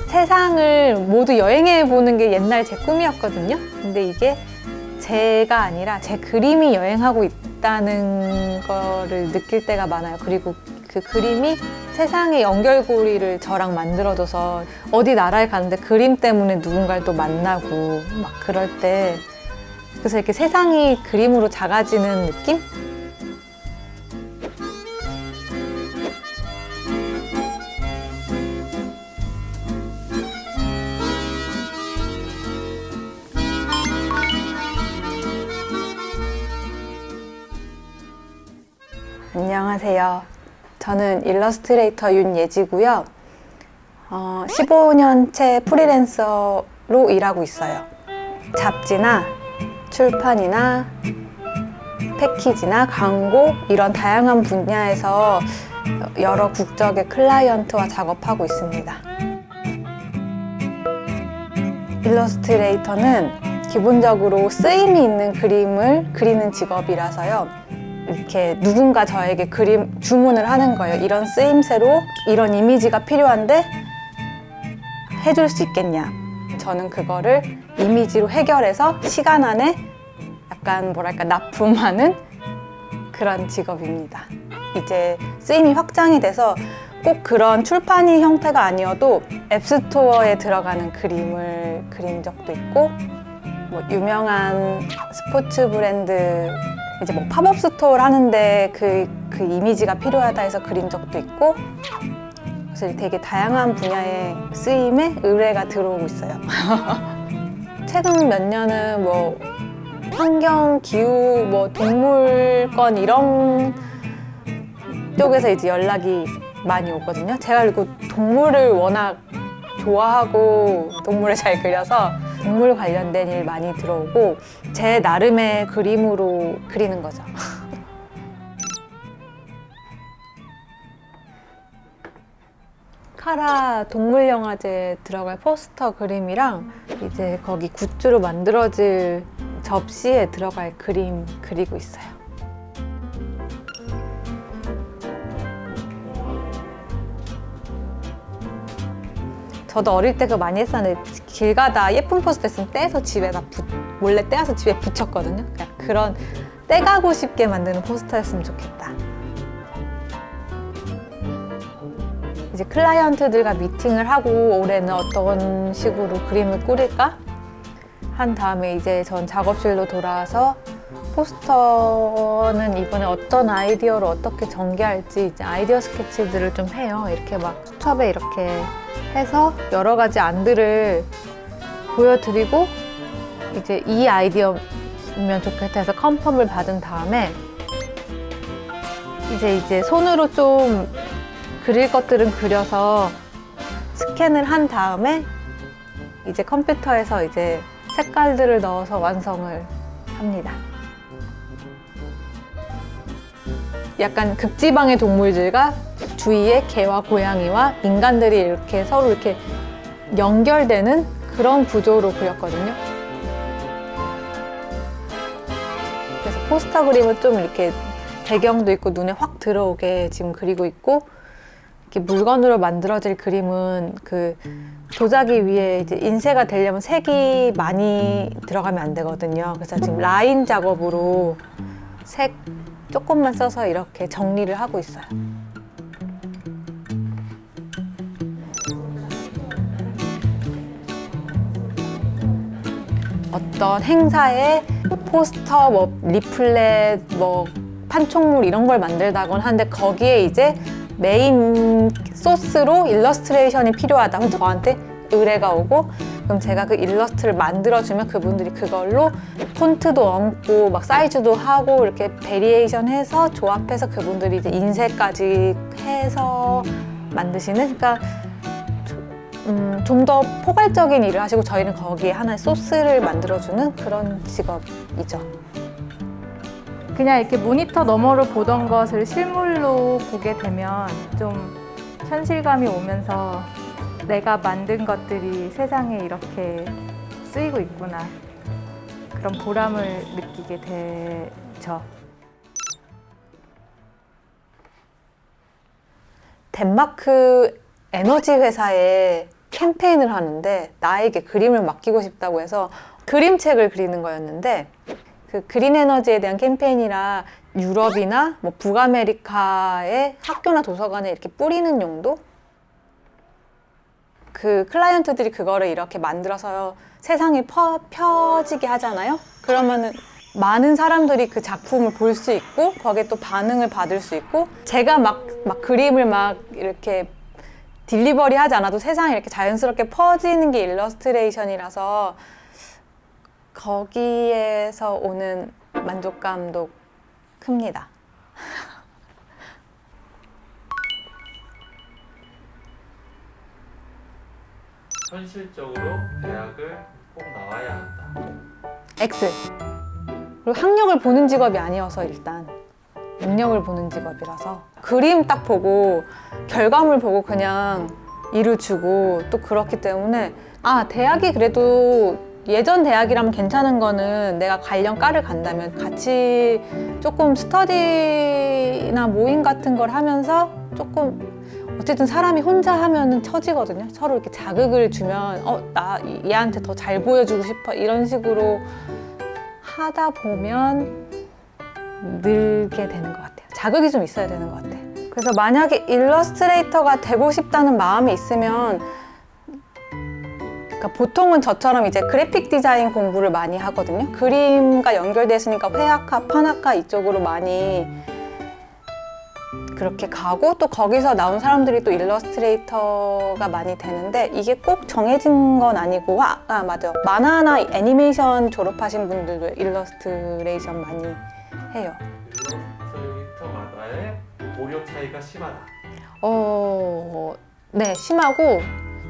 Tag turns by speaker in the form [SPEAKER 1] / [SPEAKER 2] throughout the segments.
[SPEAKER 1] 세상을 모두 여행해 보는 게 옛날 제 꿈이었거든요. 근데 이게 제가 아니라 제 그림이 여행하고 있다는 거를 느낄 때가 많아요. 그리고 그 그림이 세상의 연결고리를 저랑 만들어줘서 어디 나라에 가는데 그림 때문에 누군가를 또 만나고 막 그럴 때, 그래서 이렇게 세상이 그림으로 작아지는 느낌? 안녕하세요. 저는 일러스트레이터 윤예지고요. 15년째 프리랜서로 일하고 있어요. 잡지나 출판이나 패키지나 광고 이런 다양한 분야에서 여러 국적의 클라이언트와 작업하고 있습니다. 일러스트레이터는 기본적으로 쓰임이 있는 그림을 그리는 직업이라서요. 이렇게 누군가 저에게 그림 주문을 하는 거예요. 이런 쓰임새로 이런 이미지가 필요한데 해줄 수 있겠냐. 저는 그거를 이미지로 해결해서 시간 안에 약간 뭐랄까 납품하는 그런 직업입니다. 이제 쓰임이 확장이 돼서 꼭 그런 출판이 형태가 아니어도 앱스토어에 들어가는 그림을 그린 적도 있고, 뭐 유명한 스포츠 브랜드 이제 뭐 팝업 스토어를 하는데 그 이미지가 필요하다 해서 그린 적도 있고, 그래서 되게 다양한 분야의 쓰임에 의뢰가 들어오고 있어요. 최근 몇 년은 뭐 환경, 기후, 뭐 동물권 이런 쪽에서 이제 연락이 많이 오거든요. 제가 그리고 동물을 워낙 좋아하고 동물을 잘 그려서 동물 관련된 일 많이 들어오고, 제 나름의 그림으로 그리는 거죠. 카라 동물영화제에 들어갈 포스터 그림이랑 이제 거기 굿즈로 만들어질 접시에 들어갈 그림 그리고 있어요. 저도 어릴 때 그거 많이 했었는데, 길 가다 예쁜 포스터 있으면 떼서 집에다 몰래 떼어서 집에 붙였거든요. 그런 떼가고 싶게 만드는 포스터였으면 좋겠다. 이제 클라이언트들과 미팅을 하고 올해는 어떤 식으로 그림을 꾸릴까 한 다음에 이제 전 작업실로 돌아와서 포스터는 이번에 어떤 아이디어로 어떻게 전개할지 이제 아이디어 스케치들을 좀 해요. 이렇게 막 수첩에 이렇게 해서 여러 가지 안들을 보여드리고, 이제 이 아이디어면 좋겠다 해서 컨펌을 받은 다음에 이제 손으로 좀 그릴 것들은 그려서 스캔을 한 다음에 이제 컴퓨터에서 이제 색깔들을 넣어서 완성을 합니다. 약간 극지방의 동물들과 주위에 개와 고양이와 인간들이 이렇게 서로 이렇게 연결되는 그런 구조로 그렸거든요. 그래서 포스터 그림을 좀 이렇게 배경도 있고 눈에 확 들어오게 지금 그리고 있고, 이렇게 물건으로 만들어질 그림은 그 도자기 위에 이제 인쇄가 되려면 색이 많이 들어가면 안 되거든요. 그래서 지금 라인 작업으로 색 조금만 써서 이렇게 정리를 하고 있어요. 어떤 행사에 포스터, 뭐 리플렛, 뭐 판촉물 이런 걸 만들다곤 하는데, 거기에 이제 메인 소스로 일러스트레이션이 필요하다. 그럼 저한테 의뢰가 오고, 그럼 제가 그 일러스트를 만들어주면 그분들이 그걸로 폰트도 얹고 막 사이즈도 하고 이렇게 베리에이션 해서 조합해서 그분들이 이제 인쇄까지 해서 만드시는, 그러니까 좀 더 포괄적인 일을 하시고 저희는 거기에 하나의 소스를 만들어주는 그런 직업이죠.
[SPEAKER 2] 그냥 이렇게 모니터 너머로 보던 것을 실물로 보게 되면 좀 현실감이 오면서 내가 만든 것들이 세상에 이렇게 쓰이고 있구나, 그런 보람을 느끼게 되죠.
[SPEAKER 1] 덴마크 에너지 회사에 캠페인을 하는데 나에게 그림을 맡기고 싶다고 해서 그림책을 그리는 거였는데 그 그린 에너지에 대한 캠페인이라 유럽이나 뭐 북아메리카의 학교나 도서관에 이렇게 뿌리는 용도? 그 클라이언트들이 그거를 이렇게 만들어서 세상에 펴지게 하잖아요? 그러면은 많은 사람들이 그 작품을 볼 수 있고 거기에 또 반응을 받을 수 있고 제가 막 그림을 막 이렇게 딜리버리 하지 않아도 세상에 이렇게 자연스럽게 퍼지는 게 일러스트레이션이라서 거기에서 오는 만족감도 큽니다.
[SPEAKER 3] 현실적으로 대학을 꼭 나와야 한다.
[SPEAKER 1] X. 그리고 학력을 보는 직업이 아니어서 일단 능력을 보는 직업이라서 그림 딱 보고 결과물 보고 그냥 일을 주고 또 그렇기 때문에 대학이 그래도 예전 대학이라면 괜찮은 거는 내가 관련 과를 간다면 같이 조금 스터디나 모임 같은 걸 하면서 조금 어쨌든 사람이 혼자 하면은 처지거든요. 서로 이렇게 자극을 주면 나 얘한테 더 잘 보여주고 싶어 이런 식으로 하다 보면 늘게 되는 것 같아요. 자극이 좀 있어야 되는 것 같아요. 그래서 만약에 일러스트레이터가 되고 싶다는 마음이 있으면 그러니까 보통은 저처럼 이제 그래픽 디자인 공부를 많이 하거든요. 그림과 연결돼 있으니까 회화과, 판화과 이쪽으로 많이 그렇게 가고 또 거기서 나온 사람들이 또 일러스트레이터가 많이 되는데 이게 꼭 정해진 건 아니고 맞아. 만화나 애니메이션 졸업하신 분들도 일러스트레이션 많이 해요.
[SPEAKER 3] 일러스트레이터마다의 고려 차이가 심하다.
[SPEAKER 1] 네, 심하고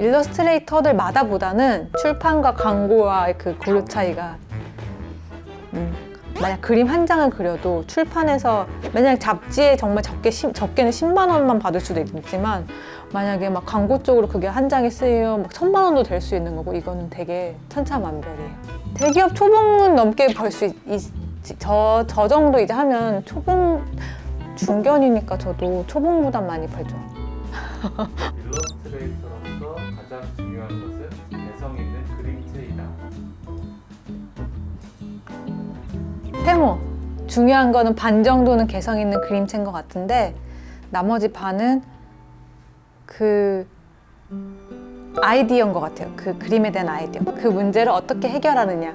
[SPEAKER 1] 일러스트레이터들마다보다는 출판과 광고와의 그 고려 차이가 만약 그림 한 장을 그려도 출판에서 만약 잡지에 정말 적게는 10만 원만 받을 수도 있지만 만약에 막 광고 쪽으로 그게 한 장에 쓰이면 막 1000만 원도 될 수 있는 거고 이거는 되게 천차만별이에요. 대기업 초봉은 넘게 벌 수 있지. 저 정도 이제 하면 초봉 중견이니까 저도 초봉보단 많이 벌죠.
[SPEAKER 3] 일러스트레이터로서 가장 중요한 것은 개성 있는 그림체이다.
[SPEAKER 1] 세모. 중요한 거는 반 정도는 개성 있는 그림체인 것 같은데 나머지 반은 그 아이디어인 것 같아요. 그 그림에 대한 아이디어. 그 문제를 어떻게 해결하느냐.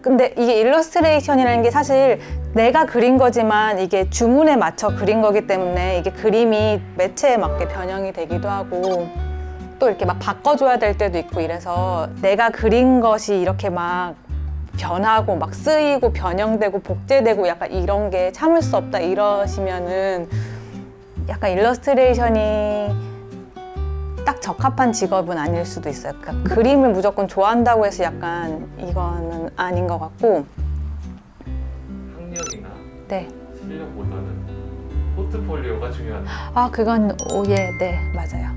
[SPEAKER 1] 근데 이게 일러스트레이션이라는 게 사실 내가 그린 거지만 이게 주문에 맞춰 그린 거기 때문에 이게 그림이 매체에 맞게 변형이 되기도 하고 또 이렇게 막 바꿔줘야 될 때도 있고 이래서 내가 그린 것이 이렇게 막 변하고 막 쓰이고 변형되고 복제되고 약간 이런 게 참을 수 없다 이러시면은 약간 일러스트레이션이 딱 적합한 직업은 아닐 수도 있어요. 그러니까 그림을 무조건 좋아한다고 해서 약간 이거는 아닌 것 같고
[SPEAKER 3] 학력이나
[SPEAKER 1] 네.
[SPEAKER 3] 실력보다는 포트폴리오가 중요하다.
[SPEAKER 1] 그건 네, 맞아요.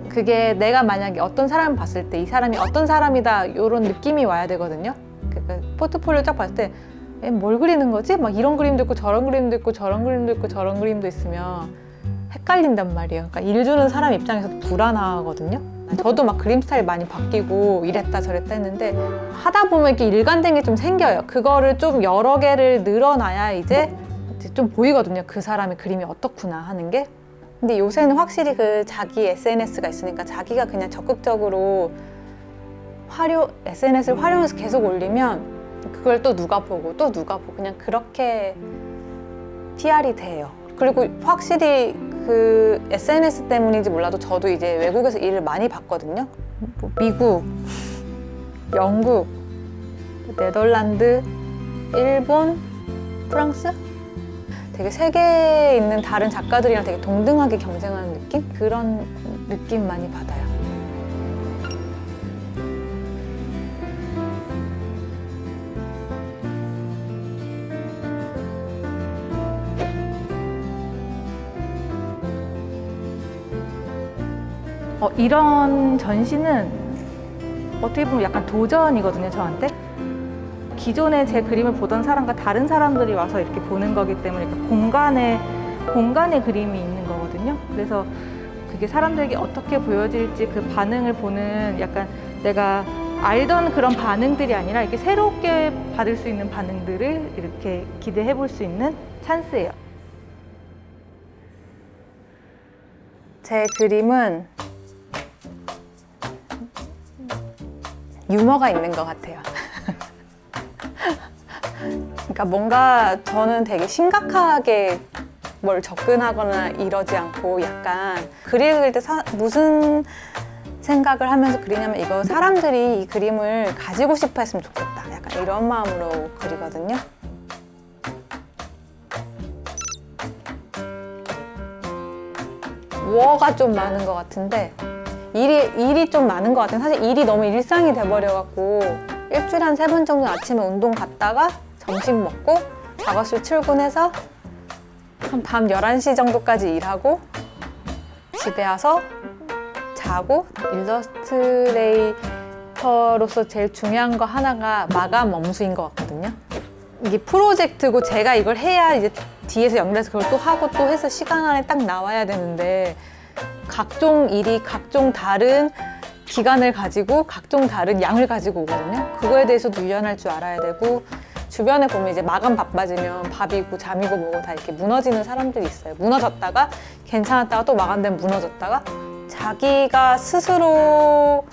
[SPEAKER 1] 그게 내가 만약에 어떤 사람을 봤을 때 이 사람이 어떤 사람이다 이런 느낌이 와야 되거든요. 그러니까 포트폴리오 딱 봤을 때 뭘 그리는 거지? 막 이런 그림도 있고 저런 그림도 있고 저런 그림도 있고 저런 그림도 있으면 헷갈린단 말이에요. 그러니까 일 주는 사람 입장에서도 불안하거든요. 저도 막 그림 스타일 많이 바뀌고 이랬다 저랬다 했는데 하다 보면 이렇게 일관된 게 좀 생겨요. 그거를 좀 여러 개를 늘어놔야 이제 좀 보이거든요. 그 사람의 그림이 어떻구나 하는 게. 근데 요새는 확실히 그 자기 SNS가 있으니까 자기가 그냥 적극적으로 SNS를 활용해서 계속 올리면 그걸 또 누가 보고 또 누가 보고 그냥 그렇게 PR이 돼요. 그리고 확실히 그 SNS 때문인지 몰라도 저도 이제 외국에서 일을 많이 봤거든요. 뭐 미국, 영국, 네덜란드, 일본, 프랑스? 되게 세계에 있는 다른 작가들이랑 되게 동등하게 경쟁하는 느낌? 그런 느낌 많이 받아요.
[SPEAKER 2] 이런 전시는 어떻게 보면 약간 도전이거든요, 저한테. 기존에 제 그림을 보던 사람과 다른 사람들이 와서 이렇게 보는 거기 때문에 공간에 그림이 있는 거거든요. 그래서 그게 사람들에게 어떻게 보여질지 그 반응을 보는 약간 내가 알던 그런 반응들이 아니라 이렇게 새롭게 받을 수 있는 반응들을 이렇게 기대해 볼 수 있는 찬스예요.
[SPEAKER 1] 제 그림은 유머가 있는 것 같아요. 그러니까 뭔가 저는 되게 심각하게 뭘 접근하거나 이러지 않고 약간 그릴 때 무슨 생각을 하면서 그리냐면 이거 사람들이 이 그림을 가지고 싶어 했으면 좋겠다. 약간 이런 마음으로 그리거든요. 워가 좀 많은 것 같은데 일이 좀 많은 것 같아요. 사실 일이 너무 일상이 돼버려갖고 일주일에 한 3번 정도 아침에 운동 갔다가 점심 먹고 작업실 출근해서 한 밤 11시 정도까지 일하고 집에 와서 자고 일러스트레이터로서 제일 중요한 거 하나가 마감 엄수인 것 같거든요. 이게 프로젝트고 제가 이걸 해야 이제 뒤에서 연결해서 그걸 또 하고 또 해서 시간 안에 딱 나와야 되는데 각종 일이 각종 다른 기간을 가지고 각종 다른 양을 가지고 오거든요. 그거에 대해서도 유연할 줄 알아야 되고 주변에 보면 이제 마감 바빠지면 밥이고 잠이고 뭐고 다 이렇게 무너지는 사람들이 있어요. 무너졌다가 괜찮았다가 또 마감되면 무너졌다가 자기가 스스로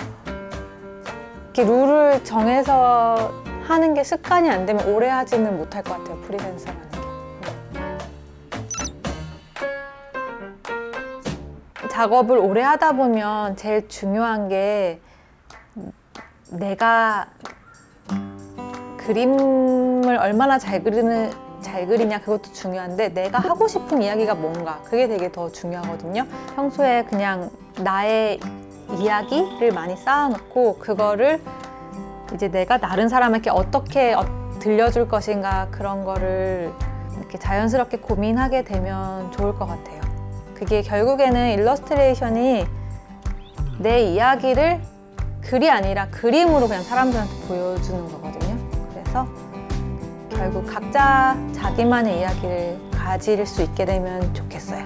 [SPEAKER 1] 이렇게 룰을 정해서 하는 게 습관이 안 되면 오래 하지는 못할 것 같아요. 프리랜서라는 게. 작업을 오래 하다 보면 제일 중요한 게 내가 그림을 얼마나 잘 그리냐 그것도 중요한데 내가 하고 싶은 이야기가 뭔가 그게 되게 더 중요하거든요. 평소에 그냥 나의 이야기를 많이 쌓아놓고 그거를 이제 내가 다른 사람에게 어떻게 들려줄 것인가 그런 거를 이렇게 자연스럽게 고민하게 되면 좋을 것 같아요. 그게 결국에는 일러스트레이션이 내 이야기를 글이 아니라 그림으로 그냥 사람들한테 보여주는 거거든요. 그래서 결국 각자 자기만의 이야기를 가질 수 있게 되면 좋겠어요.